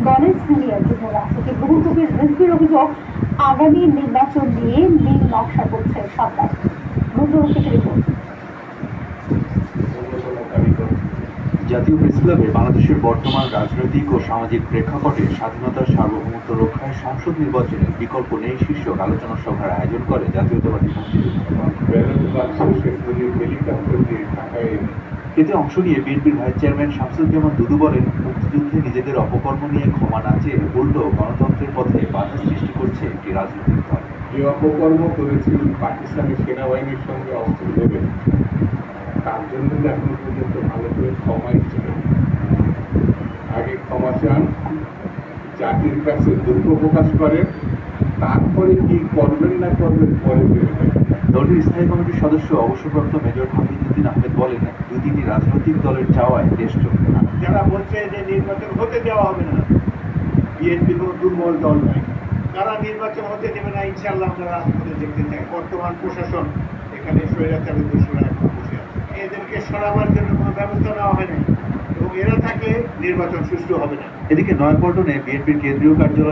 দলের সিনিয়র যুগ্ম মহাসচিব রুহুল কবির রিজভীর অভিযোগ, আগামী নির্বাচন নিয়ে নীল নকশা করছে সরকার। রিপোর্ট। জাতীয় প্রেসক্লাবে বাংলাদেশের বর্তমান রাজনৈতিক ও সামাজিক প্রেক্ষাপটে স্বাধীনতার সার্বভৌমত্ব রক্ষায় সংসদ নির্বাচনের বিকল্প নেই শীর্ষক আলোচনা সভার আয়োজন করে জাতীয়তাবাদী মুক্তিযোদ্ধা দল। এতে অংশ নিয়ে বিএনপির ভাইস চেয়ারম্যান শামসুজ্জামান দুদু বলেন, মুক্তিযুদ্ধে নিজেদের অপকর্ম নিয়ে ক্ষমা না চেয়ে উল্টো গণতন্ত্রের পথে বাধা সৃষ্টি করছে একটি রাজনৈতিক দল। যে অপকর্ম করেছিল পাকিস্তানি সেনাবাহিনীর সঙ্গে অস্ত্র দেবে, তার জন্য এখনো পর্যন্ত ভালো করে ক্ষমাই ছিল। আগে ক্ষমা চান, জাতির কাছে দুঃখ প্রকাশ করেন, তারপরে কি করবেন না করবেন পরে বেরোবেন। দলটির স্থায়ী কমিটির সদস্য অবসরপ্রাপ্ত মেজর হাফিজউদ্দিন আহমেদ বলেন, দুই তিনটি রাজনৈতিক দলের চাওয়ায় দেশ চলবে না। যারা বলছে যে নির্বাচন হতে দেওয়া হবে না, বিএনপি কোনো দুর্বল দল নয়, তারা নির্বাচন হতে দেবে না। ইনশাআল্লাহ আমরা রাজপথে দেখতে চাই। বর্তমান প্রশাসন এখানে স্বৈরাচারী দোষরা এখন বসে আছে, এদেরকে সরাবার জন্য কোনো ব্যবস্থা নেওয়া হয় নাই এবং এরা থাকলে নির্বাচন সুষ্ঠু হবে না। এদিকে নয়াপল্টনে বিএনপির কেন্দ্রীয় কার্যালয়